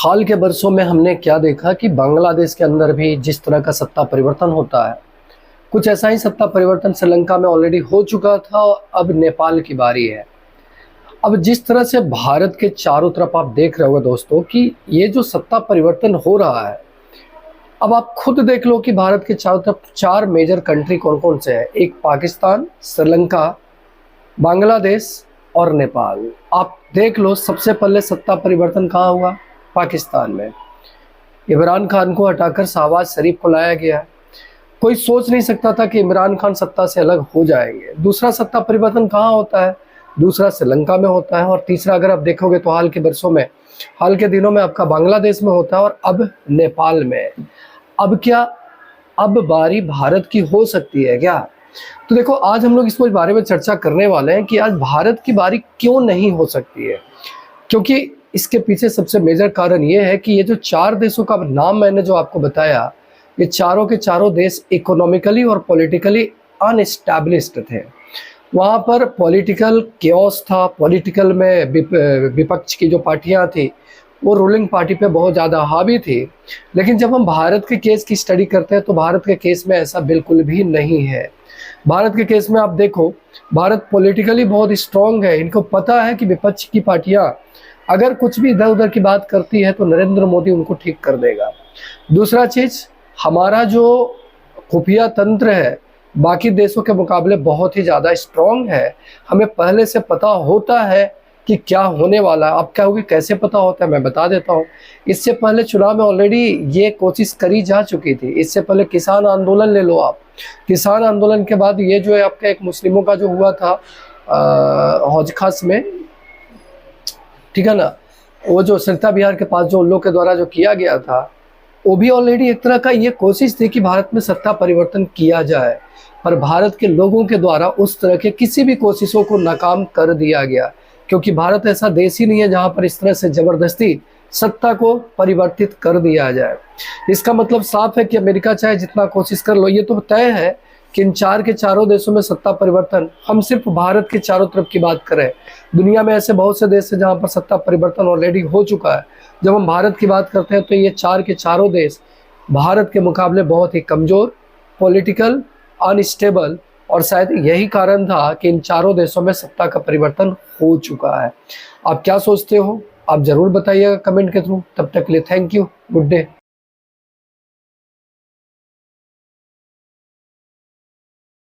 हाल के बरसों में हमने क्या देखा कि बांग्लादेश के अंदर भी जिस तरह का सत्ता परिवर्तन होता है, कुछ ऐसा ही सत्ता परिवर्तन श्रीलंका में ऑलरेडी हो चुका था और अब नेपाल की बारी है। अब जिस तरह से भारत के चारों तरफ आप देख रहे होंगे दोस्तों कि ये जो सत्ता परिवर्तन हो रहा है, अब आप खुद देख लो कि भारत के चारों तरफ चार मेजर कंट्री कौन कौन से हैं। एक पाकिस्तान, श्रीलंका, बांग्लादेश और नेपाल। आप देख लो सबसे पहले सत्ता परिवर्तन कहाँ हुआ? पाकिस्तान में। इमरान खान को हटाकर शहबाज शरीफ को लाया गया। कोई सोच नहीं सकता था कि इमरान खान सत्ता से अलग हो जाएंगे। दूसरा सत्ता परिवर्तन कहाँ होता है? दूसरा श्रीलंका में होता है। और तीसरा अगर आप देखोगे तो हाल के बरसों में, हाल के दिनों में आपका बांग्लादेश में होता है और अब नेपाल में। अब क्या अब बारी भारत की हो सकती है क्या? तो देखो आज हम लोग इसको इस बारे में चर्चा करने वाले हैं कि आज भारत की बारी क्यों नहीं हो सकती है। क्योंकि इसके पीछे सबसे मेजर कारण ये है कि ये जो चार देशों का नाम मैंने जो आपको बताया, ये चारों के चारों देश इकोनॉमिकली और पॉलिटिकली अनएस्टैब्लिश्ड थे। वहाँ पर पॉलिटिकल केओस था। पॉलिटिकल में विपक्ष की जो पार्टियाँ थी वो रूलिंग पार्टी पे बहुत ज़्यादा हावी थी। लेकिन जब हम भारत के केस की स्टडी करते हैं तो भारत के केस में ऐसा बिल्कुल भी नहीं है। भारत के केस में आप देखो, भारत पॉलिटिकली बहुत स्ट्रांग है। इनको पता है कि विपक्ष की पार्टियाँ अगर कुछ भी इधर उधर की बात करती है तो नरेंद्र मोदी उनको ठीक कर देगा। दूसरा चीज़, हमारा जो खुफिया तंत्र है बाकी देशों के मुकाबले बहुत ही ज़्यादा स्ट्रांग है। हमें पहले से पता होता है कि क्या होने वाला है। आप कहोगे कैसे पता होता है? मैं बता देता हूँ। इससे पहले चुनाव में ऑलरेडी ये कोशिश करी जा चुकी थी। इससे पहले किसान आंदोलन ले लो आप। किसान आंदोलन के बाद ये जो है आपका एक मुस्लिमों का जो हुआ था हौज खास में, ठीक है ना, वो जो सरिता बिहार के पास जो उन लोग के द्वारा जो किया गया था, वो भी ऑलरेडी एक तरह का ये कोशिश थी कि भारत में सत्ता परिवर्तन किया जाए। पर भारत के लोगों के द्वारा उस तरह के किसी भी कोशिशों को नाकाम कर दिया गया। क्योंकि भारत ऐसा देश ही नहीं है जहां पर इस तरह से जबरदस्ती सत्ता को परिवर्तित कर दिया जाए। इसका मतलब साफ है कि अमेरिका चाहे जितना कोशिश कर लो, ये तो तय है कि इन चार के चारों देशों में सत्ता परिवर्तन, हम सिर्फ भारत के चारों तरफ की बात करें, दुनिया में ऐसे बहुत से देश हैं जहां पर सत्ता परिवर्तन ऑलरेडी हो चुका है। जब हम भारत की बात करते हैं तो ये चार के चारों देश भारत के मुकाबले बहुत ही कमज़ोर, पॉलिटिकल अनस्टेबल, और शायद यही कारण था कि इन चारों देशों में सत्ता का परिवर्तन हो चुका है। आप क्या सोचते हो? आप ज़रूर बताइएगा कमेंट के थ्रू। तब तक के लिए थैंक यू, गुड डे।